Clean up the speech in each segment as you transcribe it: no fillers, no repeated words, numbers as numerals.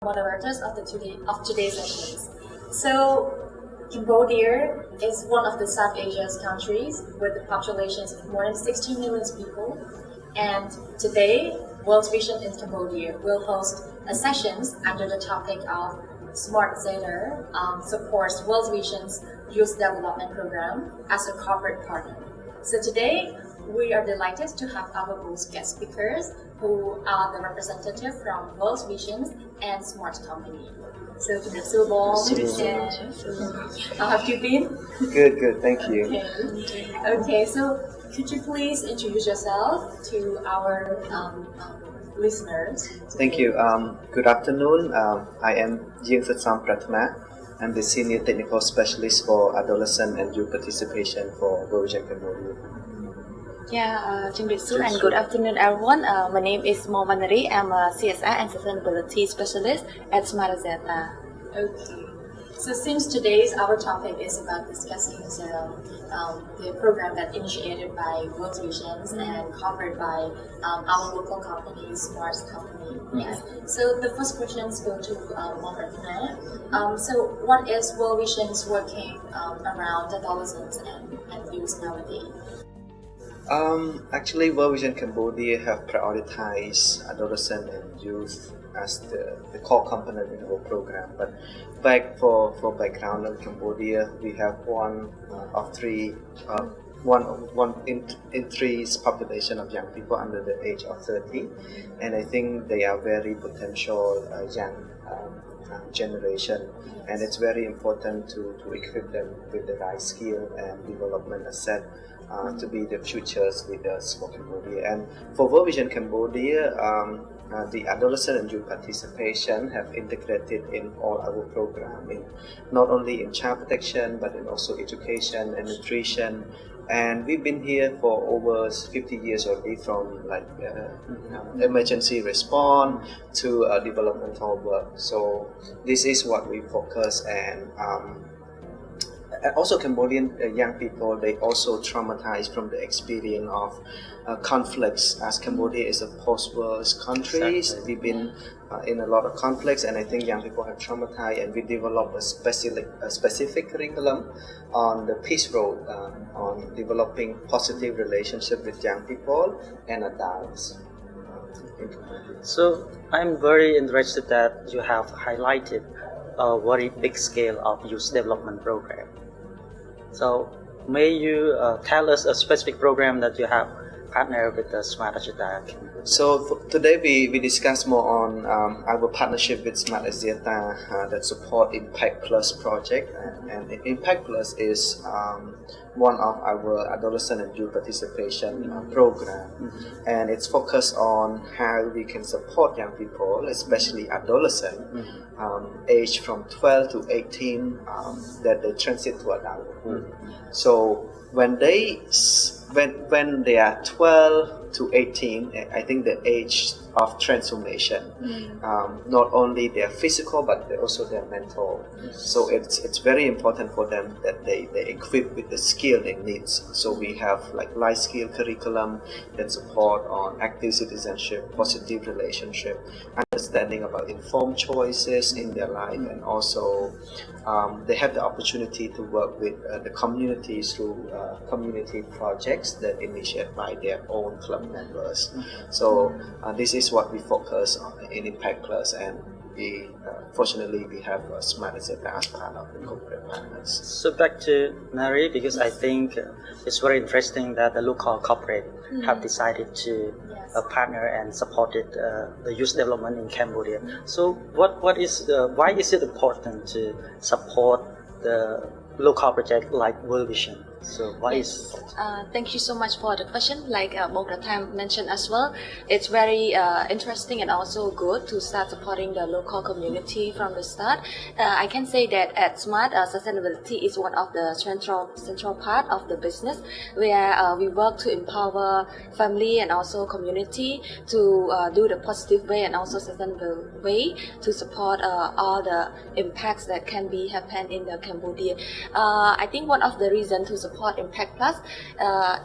Moderators of today's sessions. So, Cambodia is one of the South Asia's countries with a population of more than 16 million people. And today, World Vision in Cambodia will host a sessions under the topic of Smart Center supports World Vision's Youth Development Program as a corporate partner. So today, we are delighted to have our both guest speakers who are the representative from World Visions and Smart Company. So, how have you been? Good, thank you. Okay, so could you please introduce yourself to our listeners? Thank you. Good afternoon. I am Jing Satsam Pratna. I'm the Senior Technical Specialist for Adolescent and Youth Participation for World Vision Cambodia. And good afternoon, everyone. My name is Momanari. I'm a CSR and Sustainability Specialist at Smart Zeta. Okay. So since today's our topic is about discussing the program that initiated by World Visions and covered by our local company, Smart Company. Yes. So the first questions go to Mohammed. So what is World Visions working around adolescents and youth nowadays? Actually, World Vision Cambodia have prioritized adolescent and youth as the core component in our program. But for background in Cambodia, we have one in three's population of young people under the age of 30, and I think they are very potential young generation, and it's very important to equip them with the right skill and development asset to be the futures leaders for Cambodia. And for World Vision Cambodia, the adolescent and youth participation have integrated in all our program, not only in child protection but in also education and nutrition. And we've been here for over 50 years already, from emergency response to developmental work. So this is what we focus and also Cambodian young people, they also traumatized from the experience of conflicts, as Cambodia is a post-war country. Exactly. We've been in a lot of conflicts, and I think young people have traumatized, and we developed a specific curriculum on the peace road, on developing positive relationship with young people and adults. So I'm very interested that you have highlighted a very big scale of youth development program. So may you tell us a specific program that you have partnered with the Smart Agenda? So today we discuss more on our partnership with Smart Agenda that support Impact Plus project, and Impact Plus is one of our adolescent and youth participation program, and it's focused on how we can support young people, especially adolescent, age from 12 to 18, that they transit to adulthood. So when they are 12 to 18, I think the age of transformation, not only their physical but also their mental. So it's very important for them that they equip with the skill they need. So we have like life skill curriculum that support on active citizenship, positive relationship, understanding about informed choices in their life, and also they have the opportunity to work with the community through community projects that initiated by their own club members. So this is what we focus on in Impact Plus, and fortunately we have Smart Agenda as part of the corporate partners. So back to Nari, because I think it's very interesting that the local corporate have decided to partner and supported the youth development in Cambodia. So why is it important to support the local project like World Vision? So why is Thank you so much for the question. Like Bokratam mentioned as well, it's very interesting and also good to start supporting the local community from the start. I can say that at Smart, sustainability is one of the central part of the business, where we work to empower family and also community to do the positive way and also sustainable way to support all the impacts that can be happen in the Cambodia. I think one of the reasons to support support Impact Plus.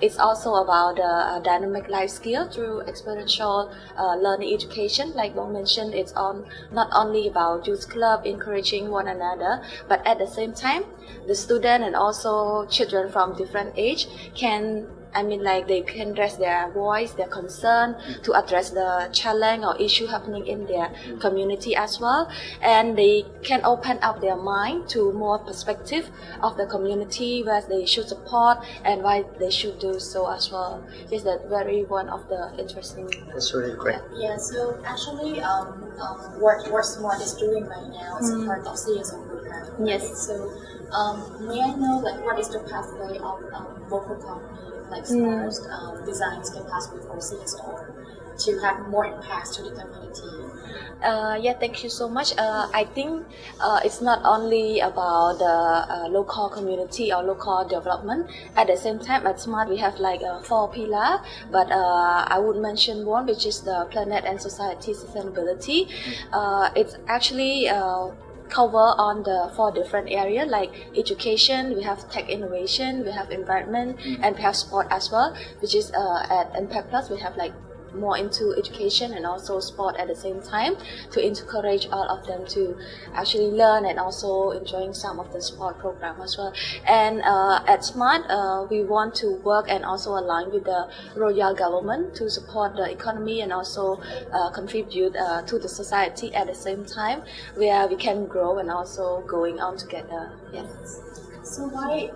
It's also about dynamic life skill through experiential learning education. Like Bong mentioned, it's not only about youth club encouraging one another, but at the same time, the student and also children from different age can they can raise their voice, their concern to address the challenge or issue happening in their community as well. And they can open up their mind to more perspective of the community where they should support and why they should do so as well. Is that very one of the interesting? That's really great. Yeah, so actually what Smart is doing right now is a part of CSO program. Yes. Right? So may I know what is the pathway of local company like Smart's designs can pathway for CSO to have more impact to the community? Thank you so much. I think it's not only about the local community or local development. At the same time, at Smart, we have 4 pillars, but I would mention one, which is the planet and society sustainability. It's actually cover on the 4 different areas like education, we have tech innovation, we have environment, and we have sport as well, which is at Impact Plus we have more into education and also sport at the same time to encourage all of them to actually learn and also enjoying some of the sport program as well. And at Smart, we want to work and also align with the royal government to support the economy and also contribute to the society at the same time, where we can grow and also going on together. Yes. So why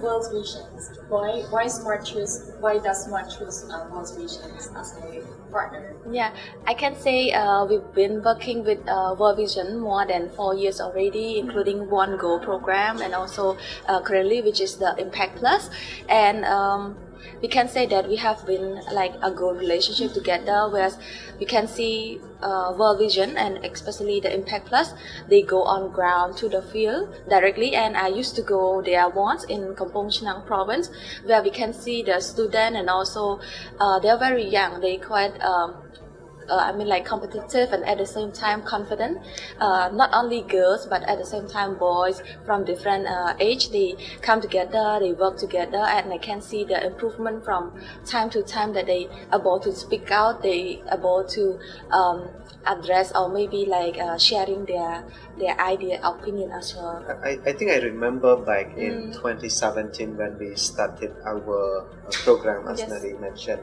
World Visions? Why does Smart choose World Visions as a partner? Yeah, I can say we've been working with World Vision more than 4 years already, including One Go program and also currently, which is the Impact Plus. And we can say that we have been a good relationship together, whereas we can see World Vision and especially the Impact Plus, they go on ground to the field directly, and I used to go there once in Kampong Chnang province, where we can see the student and also they're very young, they quite competitive and at the same time confident. Not only girls, but at the same time boys from different age. They come together, they work together, and I can see the improvement from time to time that they able to speak out, they able to address or maybe sharing their idea, opinion as well. I think I remember back in 2017 when we started our program, as Nari mentioned.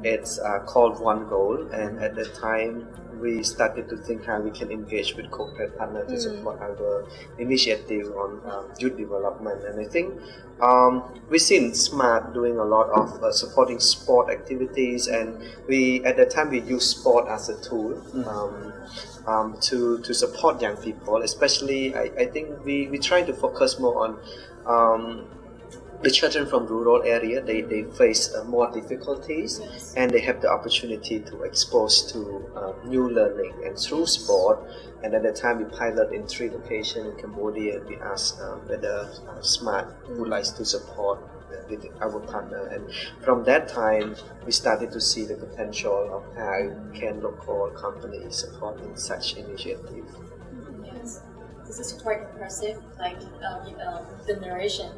It's called One Goal, and at the time we started to think how we can engage with corporate partners to support our initiative on youth development. And I think we've seen Smart doing a lot of supporting sport activities, and at the time we use sport as a tool to support young people. Especially, I think we try to focus more on the children from rural area. They face more difficulties, and they have the opportunity to expose to new learning and through sport. And at the time we pilot in 3 locations in Cambodia, we asked whether Smart would like to support with our partner, and from that time we started to see the potential of how can local companies support in such initiative. Yes, this is quite impressive, the narration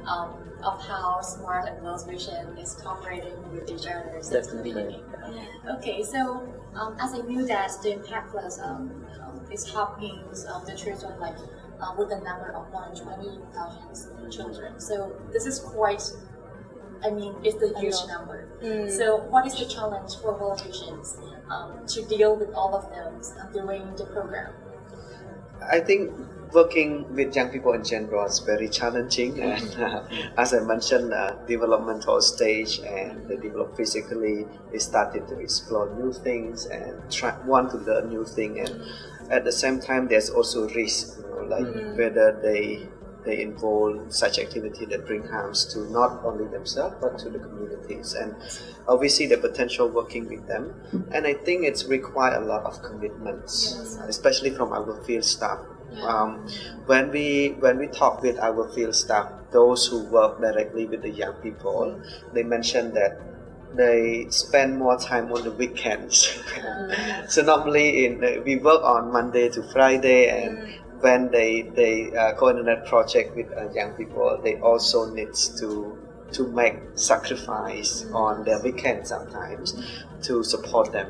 of how Smart and World Vision is cooperating with each other since the beginning. Okay, so as I knew that the Impact Plus is helping the children with a number of 120,000 children. So this is quite, it's a huge number. So what is the challenge for World Visions to deal with all of them during the program? I think working with young people in general is very challenging, and as I mentioned, developmental stage, and they develop physically, they started to explore new things and want to learn new things, and at the same time there's also risk, whether they involve such activity that bring harms to not only themselves but to the communities, and we see the potential working with them, and I think it's require a lot of commitments, especially from our field staff. When we talk with our field staff, those who work directly with the young people, they mention that they spend more time on the weekends. So normally we work on Monday to Friday, and when they coordinate project with young people, they also needs to make sacrifice on their weekend sometimes to support them.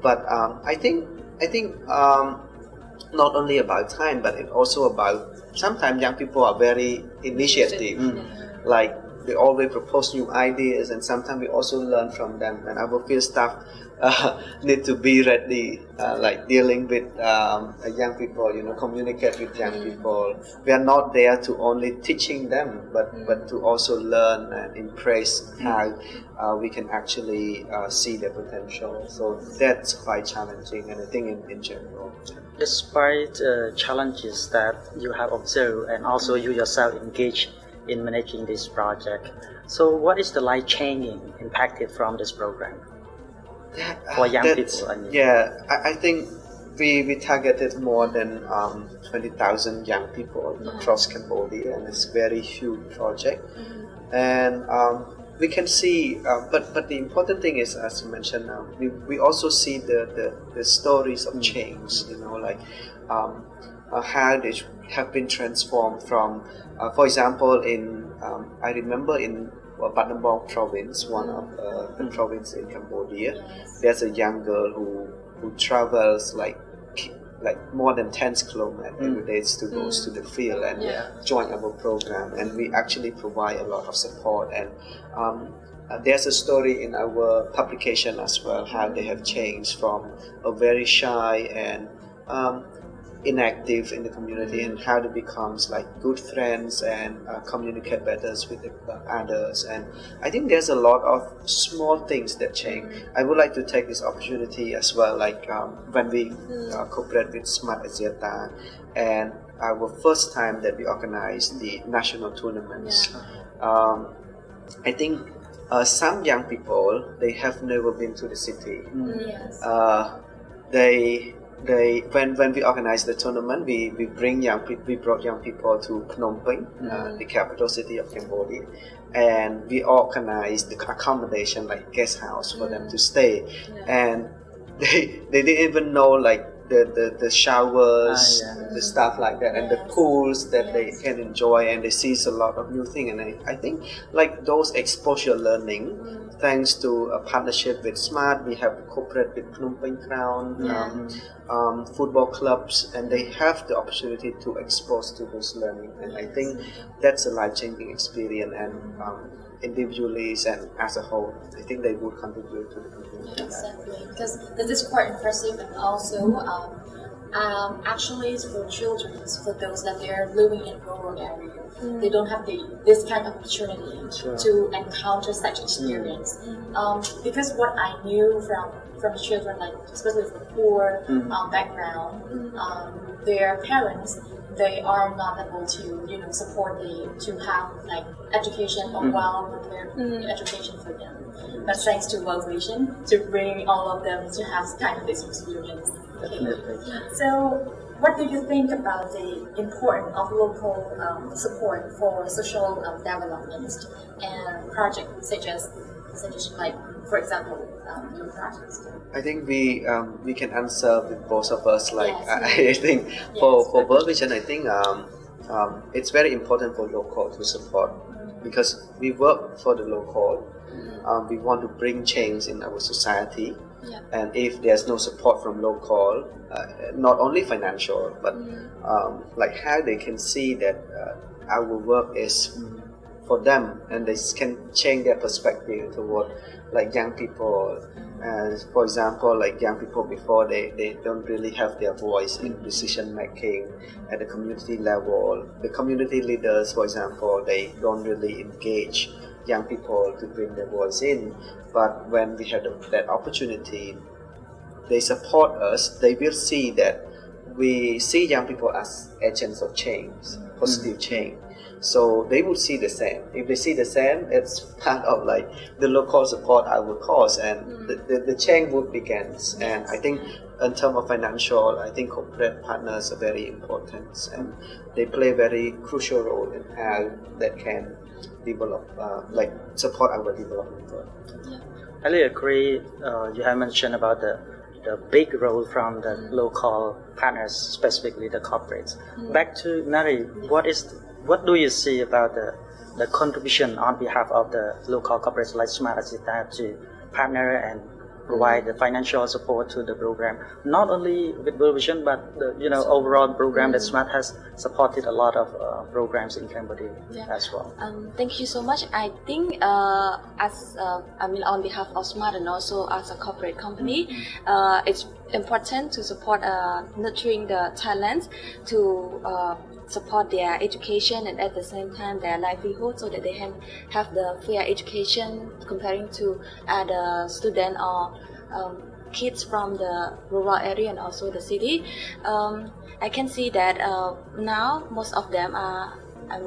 But I think not only about time, but it's also about sometimes young people are very initiative. Like they always propose new ideas, and sometimes we also learn from them. And our field staff need to be ready, like dealing with young people, communicate with young people. We are not there to only teaching them, but to also learn and impress how we can actually see their potential. So that's quite challenging, and I think in general. Despite challenges that you have observed and also you yourself engaged in managing this project, so what is the life-changing impacted from this program for young people? I think we targeted more than 20,000 young people across Cambodia, and it's a very huge project. And we can see, but the important thing is, as you mentioned, we also see the stories of change. Like how they have been transformed from, for example, in I remember in Battambang province, one of the province in Cambodia, there's a young girl who travels like more than 10 kilometers every day to go to the field and join our program, and we actually provide a lot of support. And there's a story in our publication as well, how they have changed from a very shy and inactive in the community, and how they becomes like good friends and communicate better with the others. And I think there's a lot of small things that change. I would like to take this opportunity as well, like when we cooperate with Smart Axiata, and our first time that we organized the national tournaments. I think some young people, they have never been to the city. When we organized the tournament, we brought young people to Phnom Penh, the capital city of Cambodia, and we organized the accommodation, like guest house, for them to stay. And they didn't even know like the showers, the stuff like that, and the pools that they can enjoy, and they see a lot of new things. And I think like those exposure learning, thanks to a partnership with Smart, we have cooperated with Phnom Penh Crown, football clubs, and they have the opportunity to expose to this learning. And I think that's a life-changing experience, and individually and as a whole, I think they would contribute to the community. Exactly, because this is quite impressive, and also actually for children, for those that they are living in rural area, they don't have this kind of opportunity to encounter such experience. Because what I knew from children, like especially from poor background, their parents, they are not able to support to have like education or well prepared education for them. But thanks to World Vision to bring all of them to have kind of this experience. So what do you think about the importance of local support for social development and projects such as like, for example, your projects? I think we can answer with both of us. Like I think for World Vision, I think it's very important for local to support, because we work for the local. We want to bring change in our society. And if there's no support from local, not only financial, but like how they can see that our work is for them, and they can change their perspective toward like young people. For example, like young people before, they don't really have their voice in decision making at the community level. The community leaders, for example, they don't really engage young people to bring their voice in. But when we had that opportunity, they support us. They will see that we see young people as agents of change, positive change. So they would see the same. If they see the same, it's part of like the local support our cause, and the change would begin. And I think in terms of financial, I think corporate partners are very important, and they play a very crucial role in how they can develop, like support our development work. I really agree. You have mentioned about the the big role from the local partners, specifically the corporates. Back to Nari, what do you see about the contribution on behalf of the local corporates like Smart Asita to partner and provide the financial support to the program, not only with World Vision, but the overall program that Smart has supported a lot of programs in Cambodia as well. Thank you so much. I think on behalf of Smart and also as a corporate company, it's important to support nurturing the talents to support their education and at the same time their livelihood, so that they can have the fair education comparing to other students or kids from the rural area and also the city. I can see that now most of them are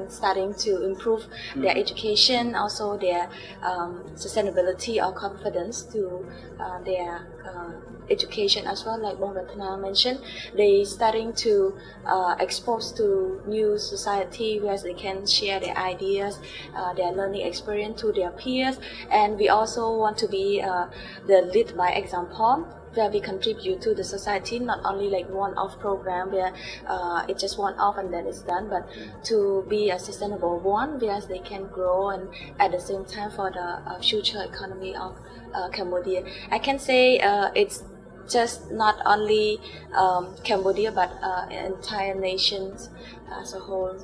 starting to improve their education, also their sustainability or confidence to their education as well. Like Bong Ratana mentioned, they starting to expose to new society where they can share their ideas, their learning experience to their peers, and we also want to be the lead by example, where we contribute to the society, not only like one-off program where it's just one-off and then it's done, but to be a sustainable one where they can grow and at the same time for the future economy of Cambodia. I can say it's just not only Cambodia but entire nations as a whole.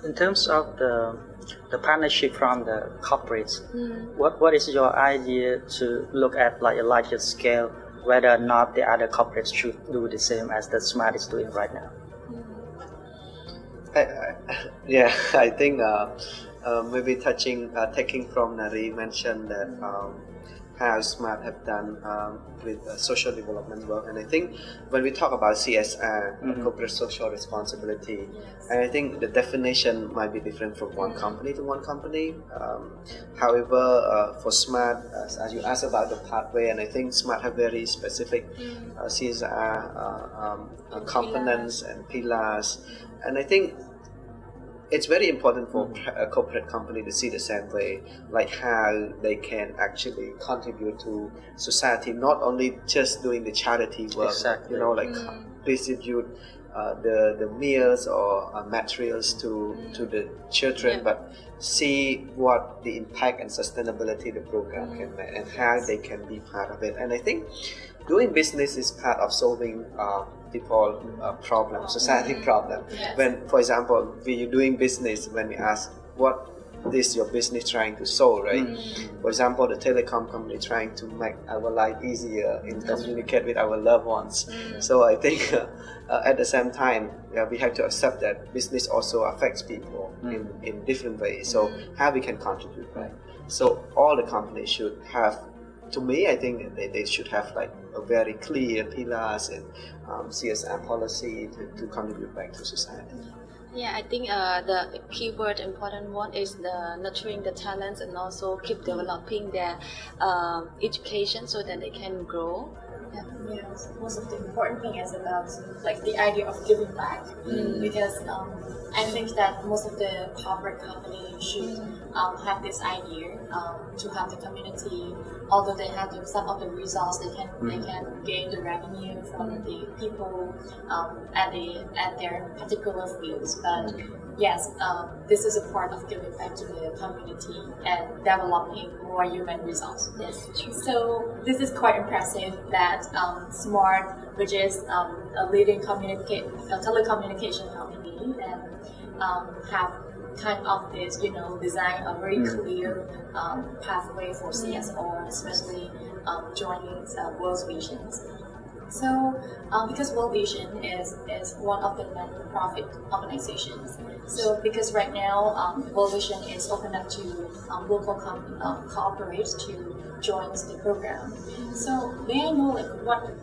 In terms of the partnership from the corporates, what is your idea to look at like a larger scale, whether or not the other corporates should do the same as the Smart is doing right now? I think maybe taking from Nari mentioned that how Smart have done with social development work, and I think when we talk about CSR, corporate social responsibility, and I think the definition might be different from one company to one company. However, for Smart, as you asked about the pathway, and I think Smart have very specific CSR components and pillars, and I think it's very important for a corporate company to see the same way, like how they can actually contribute to society, not only just doing the charity work, like distribute the meals or materials to the children, but see what the impact and sustainability the program can make and how they can be part of it. And I think doing business is part of solving people problem, society problem. When, for example, when you're doing business, when we ask what is your business trying to solve, right? For example, the telecom company trying to make our life easier and communicate with our loved ones. So I think at the same time, we have to accept that business also affects people in different ways. So how we can contribute, right? So all the companies should have, to me, I think they should have like a very clear pillars and CSR policy to contribute back to society. Yeah, I think the keyword important one is the nurturing the talents and also keep developing their education so that they can grow. Yes, most of the important thing is about like the idea of giving back, because I think that most of the corporate companies should have this idea to have the community. Although they have some of the results, they can gain the revenue from the people at their particular fields. But yes, this is a part of giving back to the community and developing more human results. Yes, true. So this is quite impressive that Smart, which is a leading telecommunication company, and have kind of this, design a very clear pathway for CSR, especially joining World Visions. So, because World Vision is one of the non-profit organizations, so because right now World Vision is open up to local corporates to join the program. So, may I know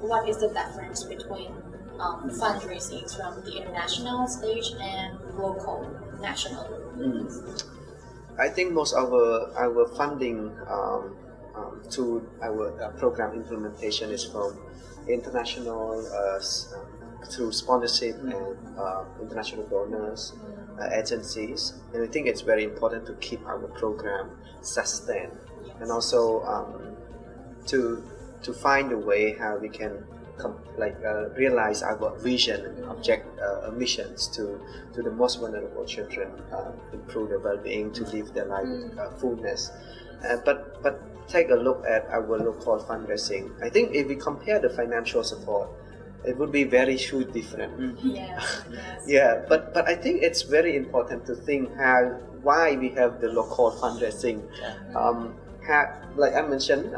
what is the difference between fundraising from the international stage and local, national? I think most of our funding to our program implementation is from international through sponsorship and international donors, agencies, and I think it's very important to keep our program sustained, and also to find a way how we can realize our vision and missions to the most vulnerable children, improve their well-being, to live their life with fullness. But take a look at our local fundraising. I think if we compare the financial support, it would be very huge different. Yes. Yeah, but I think it's very important to think why we have the local fundraising. Like I mentioned,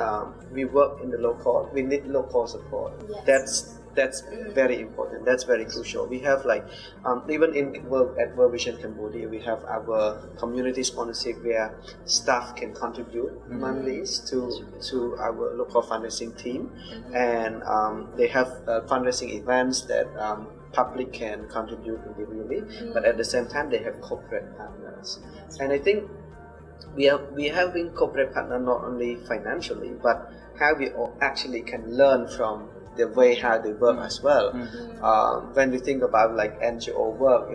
we work in the local. We need local support. Yes. That's very important. That's very crucial. We have even at World Vision Cambodia, we have our community sponsorship where staff can contribute monthly to our local fundraising team, and they have fundraising events that public can contribute individually, but at the same time they have corporate partners, and I think we having corporate partner not only financially, but how we actually can learn from the way how they work as well. When we think about NGO work,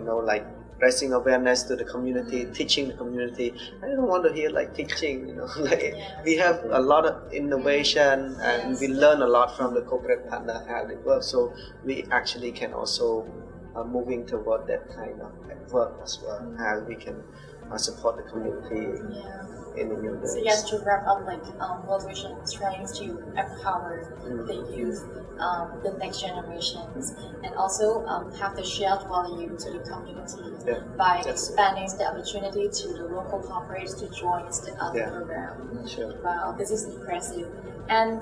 raising awareness to the community, teaching the community. I don't want to hear teaching, we have a lot of innovation and we learn a lot from the corporate partner how they work. So we actually can also moving toward that kind of work as well, how we can support the community in the new ways. So yes, to wrap up, World Vision is trying to empower the youth, the next generations, and also have the shared value to the community by expanding the opportunity to the local corporates to join the other program. Sure. Wow, this is impressive. And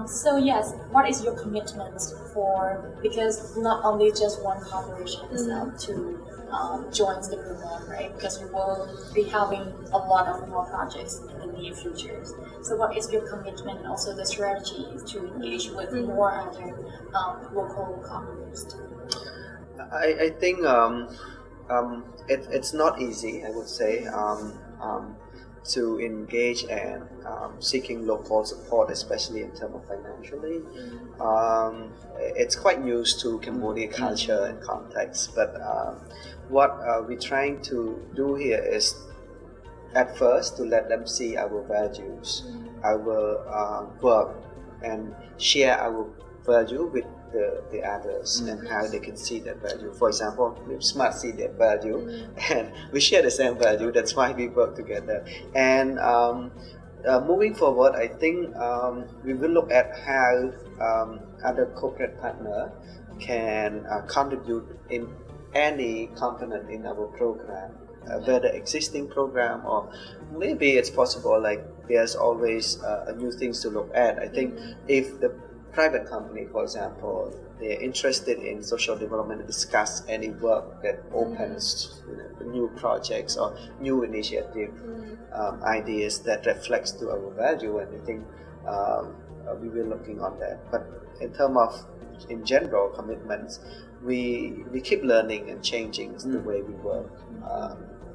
so yes, what is your commitment because not only just one corporation to join the program, right? Because you will be having a lot of more projects in the near future. So what is your commitment and also the strategy to engage with more other local corporates? I think it's not easy, I would say, to engage and seeking local support, especially in terms of financially. It's quite new to Cambodia culture and context, but what we're trying to do here is at first to let them see our values, our work, and share our value with the others and how they can see that value. For example, we Smart see that value and we share the same value. That's why we work together. And moving forward, I think we will look at how other corporate partner can contribute in any component in our program, whether existing program or maybe it's possible there's always new things to look at. I think if the private company, for example, they're interested in social development and discuss any work that opens new projects or new initiative, ideas that reflects to our value, and I think we will looking on that. But in terms of in general commitments, we keep learning and changing the way we work,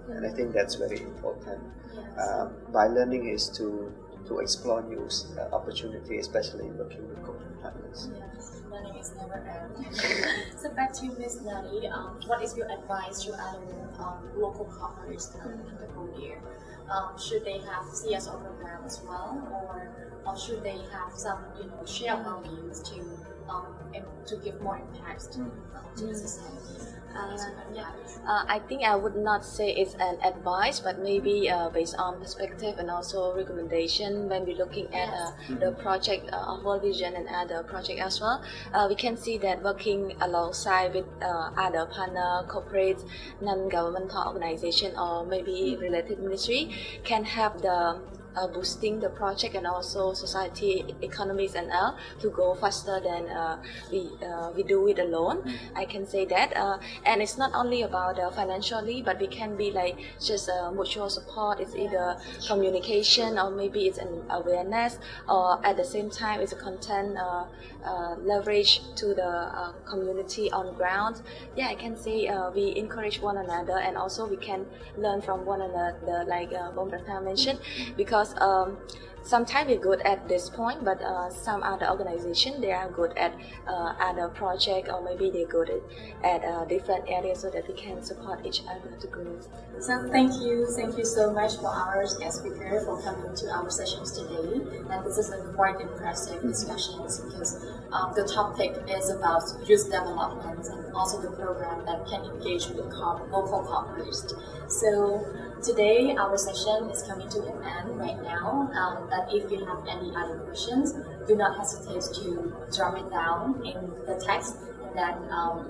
and I think that's very important. By learning is to explore new opportunity, especially working with corporate partners. Yes, learning is never end. So back to Ms. Nari, what is your advice to other local corporates in Cambodia? Should they have CSO program as well, or should they have some shared values to give more impact to the society? I think I would not say it's an advice, but maybe based on perspective and also recommendation when we're looking at the project of World Vision and other project as well. We can see that working alongside with other partner, corporate, non-governmental organization, or maybe related ministry can have the boosting the project and also society, economies and all to go faster than we do it alone. I can say that, and it's not only about financially, but we can be just mutual support. It's either communication or maybe it's an awareness, or at the same time it's a content leverage to the community on ground. Yeah, I can say we encourage one another, and also we can learn from one another, like Bom Pratha mentioned, because sometimes we're good at this point, but some other organization they are good at other project, or maybe they're good at different areas, so that we can support each other to grow. So thank you so much for our guest speaker for coming to our sessions today. And this is a quite impressive discussions because the topic is about youth development and also the program that can engage with local corporates. So today our session is coming to an end right now. But if you have any other questions, do not hesitate to drop it down in the text, and then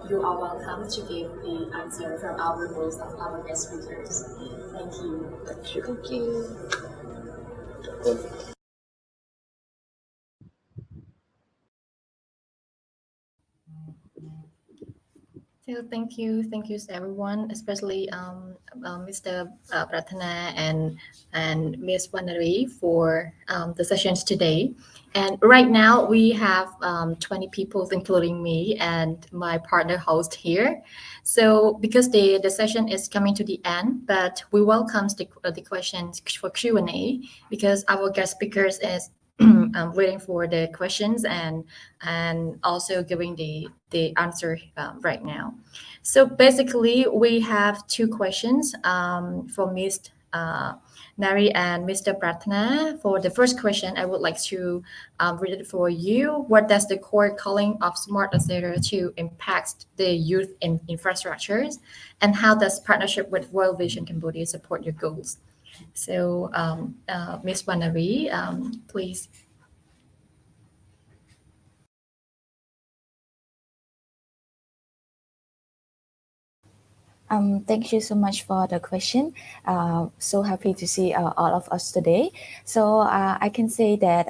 you are welcome to give the answer from our host of our guest speakers. Thank you. Thank you. So thank you to everyone, especially Mr. Pratana and Ms. Wanari for the sessions today. And right now we have 20 people, including me and my partner host here. So because the session is coming to the end, but we welcome the questions for Q&A because our guest speakers is waiting for the questions and also giving the answer right now. So basically, we have two questions from Ms. Nari and Mr. Pratna. For the first question, I would like to read it for you. What does the core calling of Smart Accelerator to impact the youth in infrastructures, and how does partnership with World Vision Cambodia support your goals? So, Ms. Wanari, please. Thank you so much for the question. So happy to see all of us today. So I can say that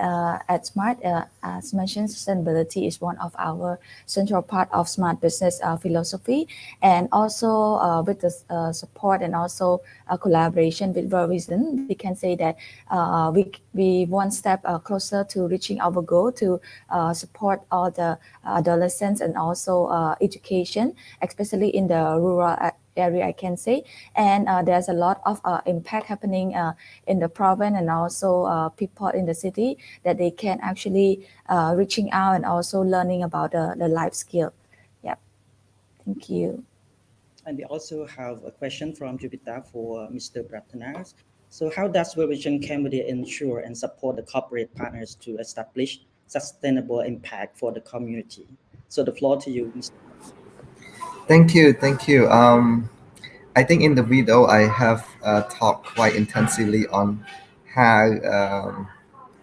at Smart, as mentioned, sustainability is one of our central part of Smart business philosophy, and also with the support and also collaboration with World Vision, we can say that we one step closer to reaching our goal to support all the adolescents and also education, especially in the rural area, I can say. And there's a lot of impact happening in the province and also people in the city that they can actually reaching out and also learning about the life skill. Yeah, thank you. And we also have a question from Jupiter for Mr. Bratanas. So how does World Vision Cambodia ensure and support the corporate partners to establish sustainable impact for the community? So the floor to you, Mr. Thank you, thank you. I think in the video I have talked quite intensively on how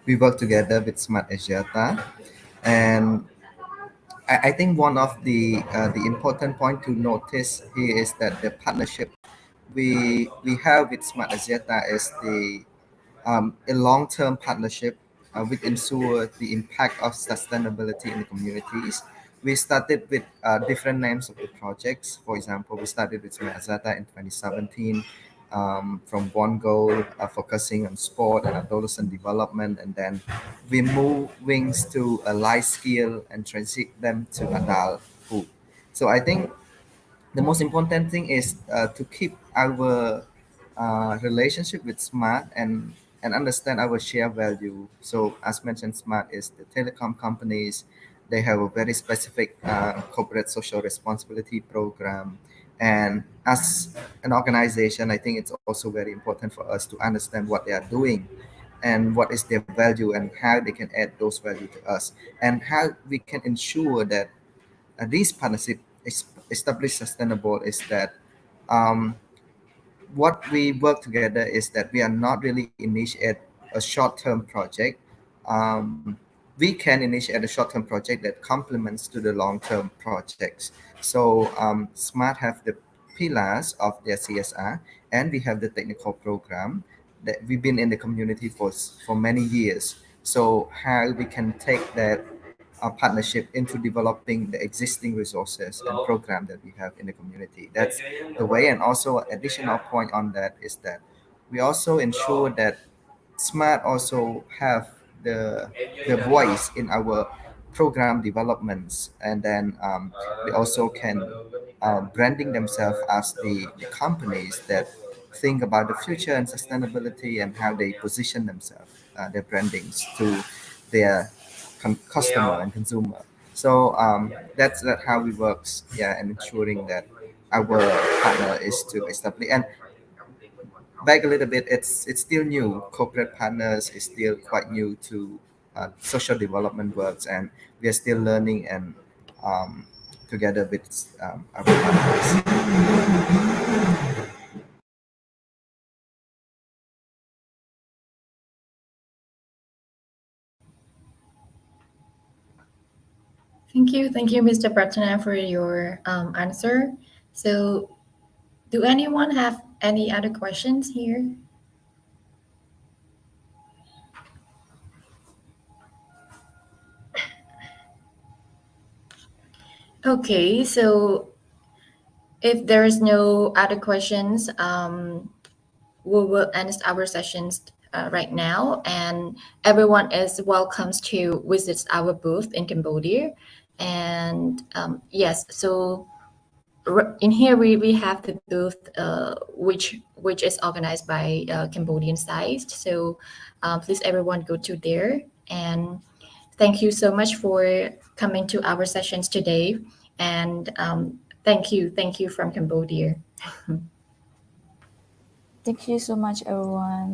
we work together with Smart Axiata, and I think one of the important point to notice here is that the partnership we have with Smart Axiata is a long-term partnership which ensure the impact of sustainability in the communities. We started with different names of the projects. For example, we started with Mazata in 2017 from one goal focusing on sport and adolescent development, and then we move wings to a life skill and transit them to adulthood. So I think the most important thing is to keep our relationship with Smart and understand our shared value. So as mentioned, Smart is the telecom companies. They have a very specific corporate social responsibility program. And as an organization, I think it's also very important for us to understand what they are doing and what is their value and how they can add those value to us and how we can ensure that this partnership is established sustainable is that um, what we work together is that we are not really initiate a short-term project. We can initiate a short-term project that complements to the long-term projects. So Smart have the pillars of their CSR, and we have the technical program that we've been in the community for many years. So how we can take that partnership into developing the existing resources and program that we have in the community. That's the way. And also additional point on that is that we also ensure that Smart also have the voice in our program developments, and then we also can branding themselves as the companies that think about the future and sustainability and how they position themselves, their brandings to their customer and consumer. So that's how we works, yeah, and ensuring that our partner is to establish. And back a little bit, it's still new. Corporate partners is still quite new to social development works, and we are still learning and together with our partners. Thank you, Mr. Pratana, for your answer. So, do anyone have any other questions here? Okay, so if there is no other questions, we will end our sessions right now, and everyone is welcome to visit our booth in Cambodia. And yes, so in here we have the booth which is organized by Cambodian side. So please everyone go to there, and thank you so much for coming to our sessions today. And thank you from Cambodia. Thank you so much, everyone.